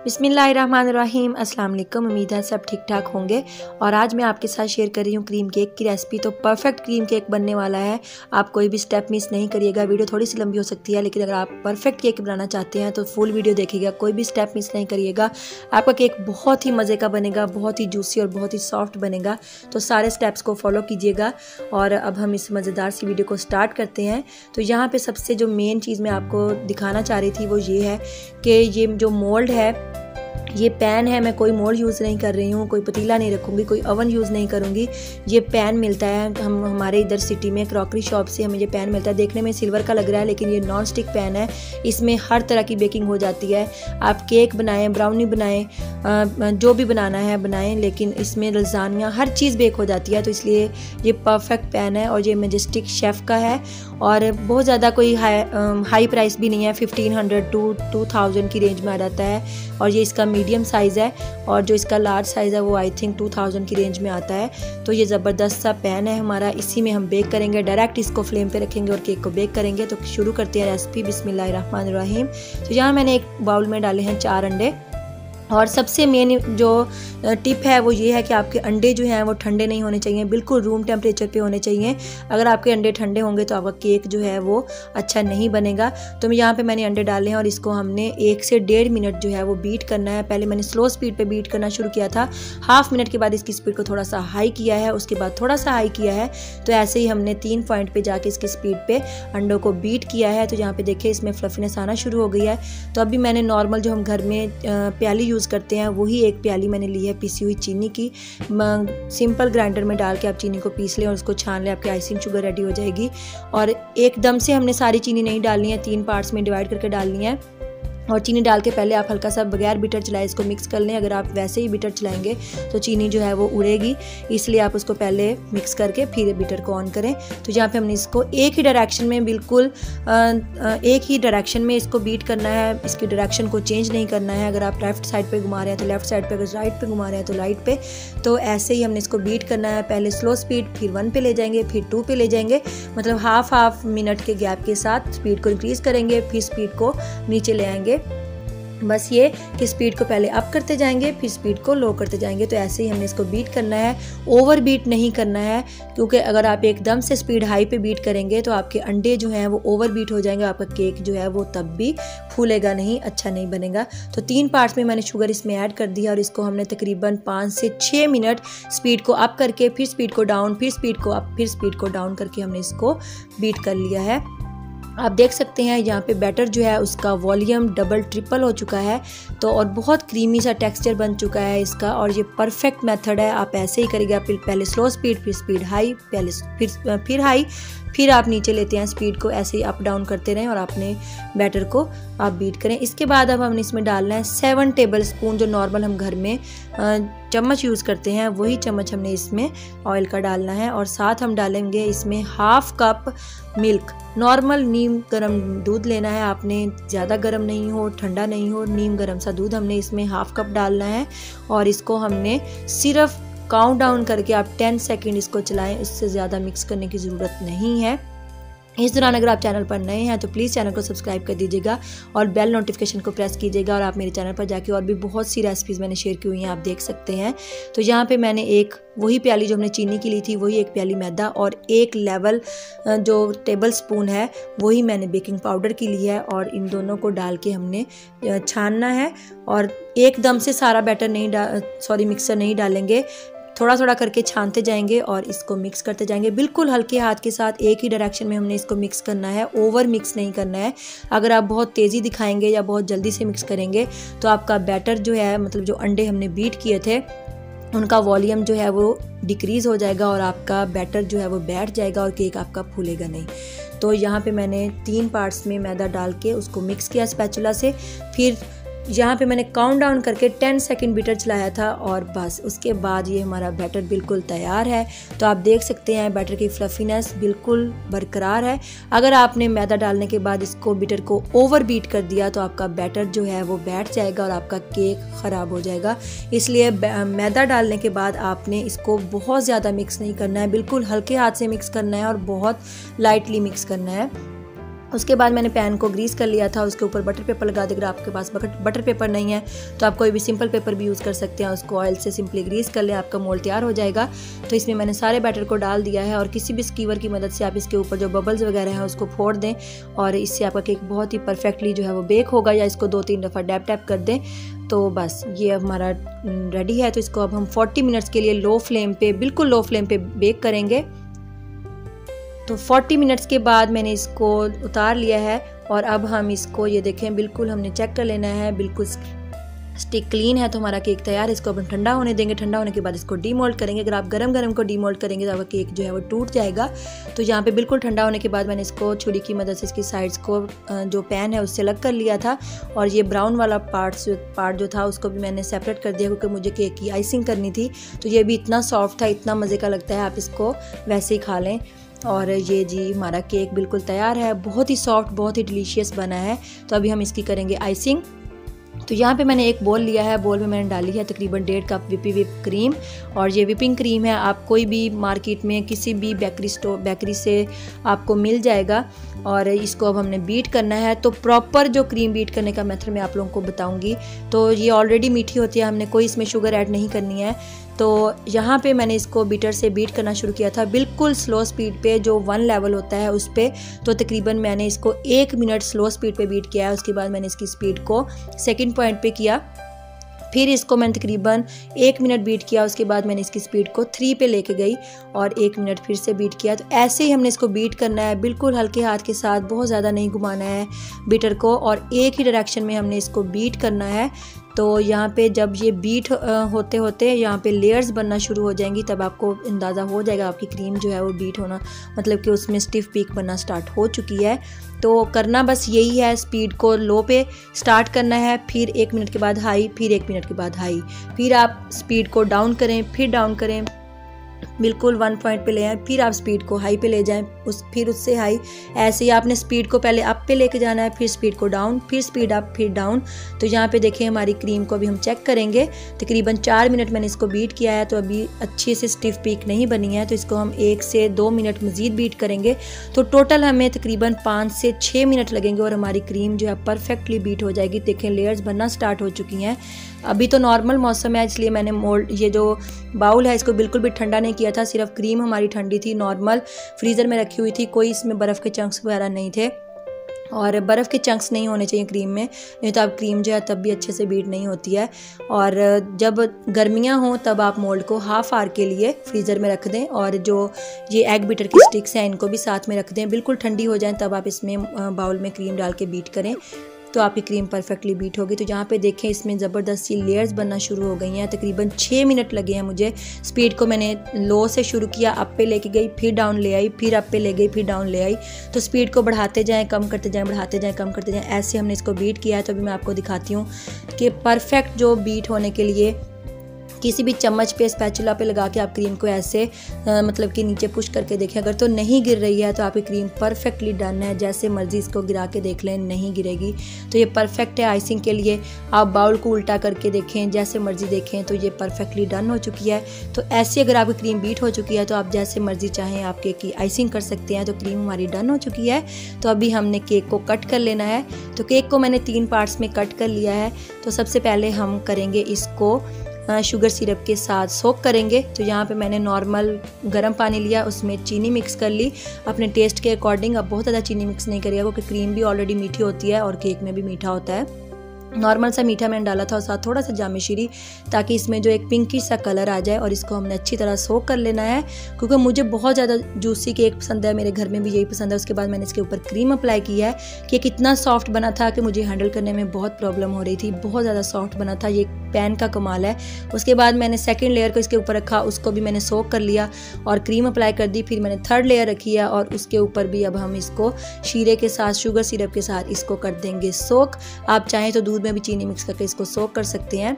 बिस्मिल्लाहिर्रहमानिर्रहीम। अस्सलाम वालेकुम। उम्मीद है सब ठीक ठाक होंगे। और आज मैं आपके साथ शेयर कर रही हूँ क्रीम केक की रेसिपी। तो परफेक्ट क्रीम केक बनने वाला है। आप कोई भी स्टेप मिस नहीं करिएगा। वीडियो थोड़ी सी लंबी हो सकती है, लेकिन अगर आप परफेक्ट केक बनाना चाहते हैं तो फुल वीडियो देखिएगा, कोई भी स्टेप मिस नहीं करिएगा। आपका केक बहुत ही मज़े का बनेगा, बहुत ही जूसी और बहुत ही सॉफ्ट बनेगा। तो सारे स्टेप्स को फॉलो कीजिएगा। और अब हम इस मज़ेदार सी वीडियो को स्टार्ट करते हैं। तो यहाँ पर सबसे जो मेन चीज़ मैं आपको दिखाना चाह रही थी वो ये है कि ये जो मोल्ड है, ये पैन है, मैं कोई मोल्ड यूज़ नहीं कर रही हूँ, कोई पतीला नहीं रखूँगी, कोई ओवन यूज़ नहीं करूँगी। ये पैन मिलता है हमारे इधर सिटी में क्रॉकरी शॉप से हमें ये पैन मिलता है। देखने में सिल्वर का लग रहा है, लेकिन ये नॉन स्टिक पैन है। इसमें हर तरह की बेकिंग हो जाती है। आप केक बनाएं, ब्राउनी बनाएं, जो भी बनाना है बनाएं, लेकिन इसमें लज़ानिया हर चीज़ बेक हो जाती है। तो इसलिए ये परफेक्ट पैन है। और ये मैजेस्टिक शेफ़ का है और बहुत ज़्यादा कोई हाई प्राइस भी नहीं है। 1500 to 2000 की रेंज में आ जाता है। और ये इसका मीडियम साइज़ है और जो इसका लार्ज साइज़ है वो आई थिंक 2000 की रेंज में आता है। तो ये ज़बरदस्त सा पैन है हमारा, इसी में हम बेक करेंगे। डायरेक्ट इसको फ्लेम पे रखेंगे और केक को बेक करेंगे। तो शुरू करते हैं रेसिपी। बिस्मिल्लाहिर्रहमानिर्रहीम। तो यहाँ मैंने एक बाउल में डाले हैं 4 अंडे। और सबसे मेन जो टिप है वो ये है कि आपके अंडे जो हैं वो ठंडे नहीं होने चाहिए, बिल्कुल रूम टेम्परेचर पे होने चाहिए। अगर आपके अंडे ठंडे होंगे तो आपका केक जो है वो अच्छा नहीं बनेगा। तो यहाँ पे मैंने अंडे डाले हैं और इसको हमने 1 से 1.5 मिनट जो है वो बीट करना है। पहले मैंने स्लो स्पीड पे बीट करना शुरू किया था, हाफ मिनट के बाद इसकी स्पीड को थोड़ा सा हाई किया है, उसके बाद थोड़ा सा हाई किया है। तो ऐसे ही हमने 3 पॉइंट पर जाके इसकी स्पीड पर अंडों को बीट किया है। तो यहाँ पर देखिए इसमें फ्लफीनेस आना शुरू हो गई है। तो अभी मैंने नॉर्मल जो हम घर में प्याली यूज़ करते हैं वही एक प्याली मैंने ली है पिसी हुई चीनी की। सिंपल ग्राइंडर में डाल के आप चीनी को पीस लें और उसको छान लें, आपकी आइसिंग शुगर रेडी हो जाएगी। और एकदम से हमने सारी चीनी नहीं डालनी है, 3 पार्ट्स में डिवाइड करके डालनी है। और चीनी डाल के पहले आप हल्का सा बगैर बीटर चलाए इसको मिक्स कर लें। अगर आप वैसे ही बीटर चलाएंगे तो चीनी जो है वो उड़ेगी, इसलिए आप उसको पहले मिक्स करके फिर बीटर को ऑन करें। तो यहाँ पे हमने इसको एक ही डायरेक्शन में, बिल्कुल एक ही डायरेक्शन में इसको बीट करना है। इसकी डायरेक्शन को चेंज नहीं करना है। अगर आप लेफ्ट साइड पे घुमा रहे हैं तो लेफ्ट साइड पे, अगर राइट पे घुमा रहे हैं तो राइट पे। तो ऐसे ही हमने इसको बीट करना है। पहले स्लो स्पीड, फिर 1 पे ले जाएंगे, फिर 2 पे ले जाएंगे, मतलब हाफ मिनट के गैप के साथ स्पीड को इंक्रीज़ करेंगे, फिर स्पीड को नीचे ले आएंगे। बस ये कि स्पीड को पहले अप करते जाएंगे, फिर स्पीड को लो करते जाएंगे। तो ऐसे ही हमने इसको बीट करना है, ओवर बीट नहीं करना है। क्योंकि अगर आप एकदम से स्पीड हाई पे बीट करेंगे तो आपके अंडे जो हैं वो ओवर बीट हो जाएंगे, आपका केक जो है वो तब भी फूलेगा नहीं, अच्छा नहीं बनेगा। तो 3 पार्ट्स में मैंने शुगर इसमें ऐड कर दिया और इसको हमने तकरीबन 5 से 6 मिनट स्पीड को अप करके, फिर स्पीड को डाउन, फिर स्पीड को अप, फिर स्पीड को डाउन करके हमने इसको बीट कर लिया है। आप देख सकते हैं यहाँ पे बैटर जो है उसका वॉल्यूम डबल ट्रिपल हो चुका है। तो और बहुत क्रीमी सा टेक्सचर बन चुका है इसका। और ये परफेक्ट मेथड है। आप ऐसे ही करिएगा, पहले स्लो स्पीड, फिर स्पीड हाई, पहले फिर हाई, फिर आप नीचे लेते हैं स्पीड को, ऐसे ही अप डाउन करते रहें और अपने बैटर को आप बीट करें। इसके बाद अब हमने इसमें डालना है 7 टेबल स्पून, जो नॉर्मल हम घर में चम्मच यूज़ करते हैं वही चम्मच हमने इसमें ऑयल का डालना है। और साथ हम डालेंगे इसमें हाफ कप मिल्क। नॉर्मल नीम गर्म दूध लेना है आपने, ज़्यादा गर्म नहीं हो, ठंडा नहीं हो, नीम गर्म सा दूध हमने इसमें हाफ कप डालना है। और इसको हमने सिर्फ काउंट डाउन करके आप 10 सेकेंड इसको चलाएं, इससे ज़्यादा मिक्स करने की ज़रूरत नहीं है। इस दौरान अगर आप चैनल पर नए हैं तो प्लीज़ चैनल को सब्सक्राइब कर दीजिएगा और बेल नोटिफिकेशन को प्रेस कीजिएगा। और आप मेरे चैनल पर जाके और भी बहुत सी रेसिपीज़ मैंने शेयर की हुई हैं, आप देख सकते हैं। तो यहाँ पे मैंने एक वही प्याली जो हमने चीनी की ली थी वही एक प्याली मैदा और 1 लेवल जो टेबल स्पून है वही मैंने बेकिंग पाउडर की ली है। और इन दोनों को डाल के हमने छानना है। और एकदम से सारा बैटर नहीं मिक्सर नहीं डालेंगे, थोड़ा थोड़ा करके छानते जाएंगे और इसको मिक्स करते जाएंगे। बिल्कुल हल्के हाथ के साथ एक ही डायरेक्शन में हमने इसको मिक्स करना है, ओवर मिक्स नहीं करना है। अगर आप बहुत तेज़ी दिखाएंगे या बहुत जल्दी से मिक्स करेंगे तो आपका बैटर जो है, मतलब जो अंडे हमने बीट किए थे उनका वॉल्यूम जो है वो डिक्रीज़ हो जाएगा और आपका बैटर जो है वो बैठ जाएगा और केक आपका फूलेगा नहीं। तो यहाँ पे मैंने 3 पार्ट्स में मैदा डाल के उसको मिक्स किया स्पैचुला से। फिर यहाँ पे मैंने काउंट डाउन करके 10 सेकेंड बीटर चलाया था और बस उसके बाद ये हमारा बैटर बिल्कुल तैयार है। तो आप देख सकते हैं बैटर की फ्लफीनेस बिल्कुल बरकरार है। अगर आपने मैदा डालने के बाद इसको बीटर को ओवर बीट कर दिया तो आपका बैटर जो है वो बैठ जाएगा और आपका केक ख़राब हो जाएगा। इसलिए मैदा डालने के बाद आपने इसको बहुत ज़्यादा मिक्स नहीं करना है, बिल्कुल हल्के हाथ से मिक्स करना है और बहुत लाइटली मिक्स करना है। उसके बाद मैंने पैन को ग्रीस कर लिया था, उसके ऊपर बटर पेपर लगा दें। अगर आपके पास बटर पेपर नहीं है तो आप कोई भी सिंपल पेपर भी यूज़ कर सकते हैं। उसको ऑयल से सिंपली ग्रीस कर लें, आपका मोल्ड तैयार हो जाएगा। तो इसमें मैंने सारे बैटर को डाल दिया है और किसी भी स्कीवर की मदद से आप इसके ऊपर जो बबल्स वगैरह हैं उसको फोड़ दें और इससे आपका केक बहुत ही परफेक्टली जो है वो बेक होगा। या इसको 2-3 दफ़ा डैप टैप कर दें तो बस ये हमारा रेडी है। तो इसको अब हम 40 मिनट्स के लिए लो फ्लेम पे, बिल्कुल लो फ्लेम पे बेक करेंगे। तो 40 मिनट्स के बाद मैंने इसको उतार लिया है और अब हम इसको, ये देखें, बिल्कुल हमने चेक कर लेना है, बिल्कुल स्टिक क्लीन है। तो हमारा केक तैयार है। इसको अब हम ठंडा होने देंगे। ठंडा होने के बाद इसको डीमोल्ड करेंगे। अगर आप गरम गरम को डीमोल्ड करेंगे तो आपका केक जो है वो टूट जाएगा। तो यहाँ पे बिल्कुल ठंडा होने के बाद मैंने इसको छुरी की मदद से इसकी साइड्स को जो पैन है उससे अलग कर लिया था और ये ब्राउन वाला पार्ट जो था उसको भी मैंने सेपरेट कर दिया क्योंकि मुझे केक की आइसिंग करनी थी। तो ये भी इतना सॉफ्ट था, इतना मज़े का लगता है, आप इसको वैसे ही खा लें। और ये जी हमारा केक बिल्कुल तैयार है, बहुत ही सॉफ्ट, बहुत ही डिलीशियस बना है। तो अभी हम इसकी करेंगे आइसिंग। तो यहाँ पे मैंने एक बोल लिया है, बोल में मैंने डाली है तकरीबन 1.5 कप विप क्रीम और ये विपिंग क्रीम है, आप कोई भी मार्केट में किसी भी बेकरी से आपको मिल जाएगा। और इसको अब हमने बीट करना है। तो प्रॉपर जो क्रीम बीट करने का मेथड मैं आप लोगों को बताऊंगी। तो ये ऑलरेडी मीठी होती है, हमने कोई इसमें शुगर ऐड नहीं करनी है। तो यहाँ पे मैंने इसको बीटर से बीट करना शुरू किया था, बिल्कुल स्लो स्पीड पे, जो 1 लेवल होता है उस पे। तो तकरीबन मैंने इसको 1 मिनट स्लो स्पीड पे बीट किया है। उसके बाद मैंने इसकी स्पीड को सेकंड पॉइंट पे किया, फिर इसको मैंने तकरीबन 1 मिनट बीट किया। उसके बाद मैंने इसकी स्पीड को 3 पे लेके गई और 1 मिनट फिर से बीट किया। तो ऐसे ही हमने इसको बीट करना है, बिल्कुल हल्के हाथ के साथ, बहुत ज़्यादा नहीं घुमाना है बीटर को और एक ही डायरेक्शन में हमने इसको बीट करना है। तो यहाँ पे जब ये बीट होते होते यहाँ पे लेयर्स बनना शुरू हो जाएंगी तब आपको अंदाज़ा हो जाएगा आपकी क्रीम जो है वो बीट होना, मतलब कि उसमें स्टिफ पीक बनना स्टार्ट हो चुकी है। तो करना बस यही है, स्पीड को लो पे स्टार्ट करना है, फिर 1 मिनट के बाद हाई, फिर 1 मिनट के बाद हाई, फिर आप स्पीड को डाउन करें, फिर डाउन करें, बिल्कुल 1 पॉइंट पे ले आएँ, फिर आप स्पीड को हाई पे ले जाएं, फिर उससे हाई। ऐसे ही आपने स्पीड को पहले अप पे लेके जाना है, फिर स्पीड को डाउन, फिर स्पीड अप, फिर डाउन। तो यहाँ पे देखें हमारी क्रीम को भी हम चेक करेंगे। तकरीबन 4 मिनट मैंने इसको बीट किया है, तो अभी अच्छे से स्टिफ पीक नहीं बनी है। तो इसको हम 1 से 2 मिनट मज़ीद बीट करेंगे। तो टोटल हमें तकरीबन 5 से 6 मिनट लगेंगे और हमारी क्रीम जो है परफेक्टली बीट हो जाएगी। देखें लेयर्स बनना स्टार्ट हो चुकी हैं। अभी तो नॉर्मल मौसम है, इसलिए मैंने मोल्ड, ये जो बाउल है, इसको बिल्कुल भी ठंडा नहीं किया था, सिर्फ क्रीम हमारी ठंडी थी, नॉर्मल फ्रीज़र में रखी हुई थी, कोई इसमें बर्फ़ के चंक्स वगैरह नहीं थे। और बर्फ़ के चंक्स नहीं होने चाहिए क्रीम में, नहीं तो आप क्रीम जो है तब भी अच्छे से बीट नहीं होती है। और जब गर्मियां हों तब आप मोल्ड को हाफ़ आवर के लिए फ्रीज़र में रख दें और जो ये एग बीटर की स्टिक्स हैं इनको भी साथ में रख दें, बिल्कुल ठंडी हो जाएं तब आप इसमें बाउल में क्रीम डाल के बीट करें, तो आपकी क्रीम परफेक्टली बीट होगी। तो यहाँ पे देखें इसमें ज़बरदस्त सी लेयर्स बनना शुरू हो गई हैं। तकरीबन 6 मिनट लगे हैं मुझे। स्पीड को मैंने लो से शुरू किया, अप पे लेके गई, फिर डाउन ले आई, फिर अप पे ले गई, फिर डाउन ले आई। तो स्पीड को बढ़ाते जाएं, कम करते जाएं, बढ़ाते जाएं, कम करते जाएं, ऐसे हमने इसको बीट किया है। तो अभी मैं आपको दिखाती हूँ कि परफेक्ट जो बीट होने के लिए किसी भी चम्मच पे, स्पैचुला पे लगा के आप क्रीम को ऐसे मतलब कि नीचे पुश करके देखें, अगर तो नहीं गिर रही है तो आपकी क्रीम परफेक्टली डन है। जैसे मर्जी इसको गिरा के देख लें, नहीं गिरेगी तो ये परफेक्ट है आइसिंग के लिए। आप बाउल को उल्टा करके देखें, जैसे मर्जी देखें, तो ये परफेक्टली डन हो चुकी है। तो ऐसे अगर आपकी क्रीम बीट हो चुकी है तो आप जैसे मर्जी चाहें आप केक की आइसिंग कर सकते हैं। तो क्रीम हमारी डन हो चुकी है। तो अभी हमने केक को कट कर लेना है। तो केक को मैंने 3 पार्ट्स में कट कर लिया है। तो सबसे पहले हम करेंगे इसको शुगर सिरप के साथ सोक करेंगे। तो यहाँ पे मैंने नॉर्मल गर्म पानी लिया, उसमें चीनी मिक्स कर ली अपने टेस्ट के अकॉर्डिंग। अब बहुत ज़्यादा चीनी मिक्स नहीं करिएगा क्योंकि क्रीम भी ऑलरेडी मीठी होती है और केक में भी मीठा होता है। नॉर्मल सा मीठा मैंने डाला था और साथ थोड़ा सा जामे शीरी, ताकि इसमें जो एक पिंकी सा कलर आ जाए। और इसको हमने अच्छी तरह सोक कर लेना है क्योंकि मुझे बहुत ज़्यादा जूसी केक पसंद है, मेरे घर में भी यही पसंद है। उसके बाद मैंने इसके ऊपर क्रीम अप्लाई किया है। केक इतना सॉफ्ट बना था कि मुझे हैंडल करने में बहुत प्रॉब्लम हो रही थी, बहुत ज़्यादा सॉफ्ट बना था। ये पैन का कमाल है। उसके बाद मैंने सेकेंड लेयर को इसके ऊपर रखा, उसको भी मैंने सोक कर लिया और क्रीम अप्लाई कर दी। फिर मैंने थर्ड लेयर रखी है और उसके ऊपर भी अब हम इसको शीरे के साथ, शुगर सिरप के साथ इसको कर देंगे सोक। आप चाहें तो दूध में भी चीनी मिक्स करके इसको सोक कर सकते हैं।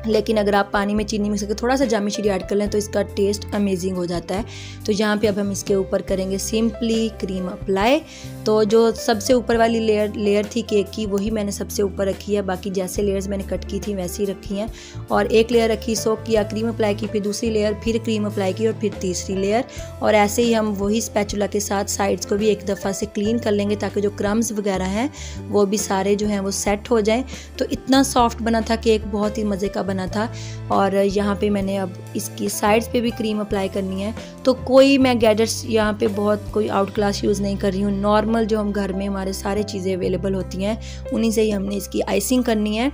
लेकिन अगर आप पानी में चीनी मिक्स करके थोड़ा सा जामी शीरी ऐड कर लें तो इसका टेस्ट अमेजिंग हो जाता है। तो यहाँ पे अब हम इसके ऊपर करेंगे सिंपली क्रीम अप्लाई। तो जो सबसे ऊपर वाली लेयर थी केक की वही मैंने सबसे ऊपर रखी है, बाकी जैसे लेयर्स मैंने कट की थी वैसे ही रखी हैं। और एक लेयर रखी, सोक किया, क्रीम अप्लाई की, फिर दूसरी लेयर, फिर क्रीम अप्लाई की और फिर तीसरी लेयर। और ऐसे ही हम वही स्पैचुला के साथ साइड्स को भी एक दफ़ा से क्लीन कर लेंगे ताकि जो क्रम्स वगैरह हैं वो भी सारे जो हैं वो सेट हो जाएं। तो इतना सॉफ्ट बना था केक, बहुत ही मज़े का बना था। और यहाँ पे मैंने अब इसकी साइड्स पे भी क्रीम अप्लाई करनी है। तो कोई मैं गैजेट्स यहाँ पे बहुत कोई आउट क्लास यूज़ नहीं कर रही हूँ, नॉर्मल जो हम घर में हमारे सारे चीज़ें अवेलेबल होती हैं उन्हीं से ही हमने इसकी आइसिंग करनी है।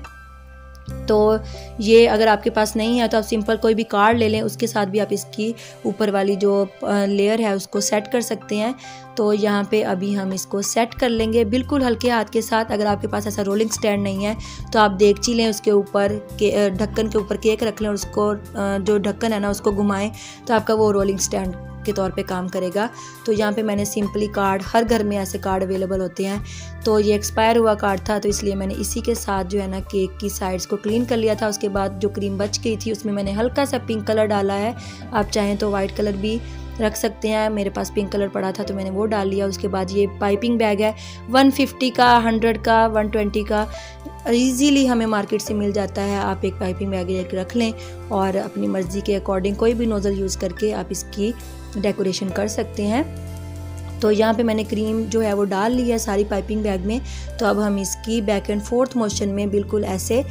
तो ये अगर आपके पास नहीं है तो आप सिंपल कोई भी कार्ड ले लें, उसके साथ भी आप इसकी ऊपर वाली जो लेयर है उसको सेट कर सकते हैं। तो यहाँ पे अभी हम इसको सेट कर लेंगे बिल्कुल हल्के हाथ के साथ। अगर आपके पास ऐसा रोलिंग स्टैंड नहीं है तो आप देगची लें, उसके ऊपर ढक्कन के ऊपर केक रख लें और उसको जो ढक्कन है ना उसको घुमाएं तो आपका वो रोलिंग स्टैंड के तौर पे काम करेगा। तो यहाँ पे मैंने सिंपली कार्ड, हर घर में ऐसे कार्ड अवेलेबल होते हैं, तो ये एक्सपायर हुआ कार्ड था तो इसलिए मैंने इसी के साथ जो है ना केक की साइड्स को क्लीन कर लिया था। उसके बाद जो क्रीम बच गई थी उसमें मैंने हल्का सा पिंक कलर डाला है, आप चाहें तो वाइट कलर भी रख सकते हैं। मेरे पास पिंक कलर पड़ा था तो मैंने वो डाल लिया। उसके बाद ये पाइपिंग बैग है 150 का, 100 का, 120 का, ईज़िली हमें मार्केट से मिल जाता है। आप एक पाइपिंग बैग रख लें और अपनी मर्ज़ी के अकॉर्डिंग कोई भी नोज़ल यूज़ करके आप इसकी डेकोरेशन कर सकते हैं। तो यहाँ पे मैंने क्रीम जो है वो डाल ली है सारी पाइपिंग बैग में। तो अब हम इसकी बैक एंड फोर्थ मोशन में बिल्कुल ऐसे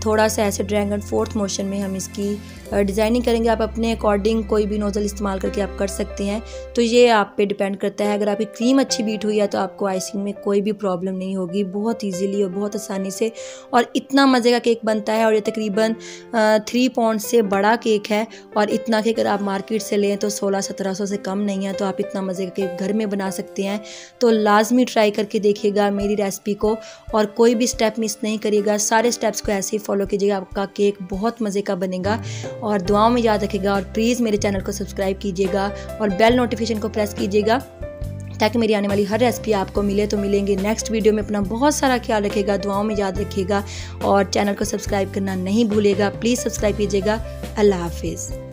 थोड़ा सा ऐसे ड्रैगन फोर्थ मोशन में हम इसकी डिज़ाइनिंग करेंगे। आप अपने अकॉर्डिंग कोई भी नोज़ल इस्तेमाल करके आप कर सकते हैं। तो ये आप पे डिपेंड करता है। अगर आपकी क्रीम अच्छी बीट हुई है तो आपको आइसिंग में कोई भी प्रॉब्लम नहीं होगी, बहुत इजीली और बहुत आसानी से। और इतना मज़े का केक बनता है। और ये तकरीबन 3 पाउंड से बड़ा केक है और इतना केक अगर आप मार्केट से लें तो 1600-1700 से कम नहीं है। तो आप इतना मज़े का केक घर में बना सकते हैं। तो लाजमी ट्राई करके देखिएगा मेरी रेसिपी को और कोई भी स्टेप मिस नहीं करिएगा। सारे स्टेप्स को ऐसे ही फॉलो कीजिएगा, आपका केक बहुत मज़े का बनेगा। और दुआओं में याद रखिएगा और प्लीज़ मेरे चैनल को सब्सक्राइब कीजिएगा और बेल नोटिफिकेशन को प्रेस कीजिएगा ताकि मेरी आने वाली हर रेसिपी आपको मिले। तो मिलेंगे नेक्स्ट वीडियो में। अपना बहुत सारा ख्याल रखिएगा, दुआओं में याद रखिएगा और चैनल को सब्सक्राइब करना नहीं भूलिएगा। प्लीज़ सब्सक्राइब कीजिएगा। अल्लाह हाफिज़।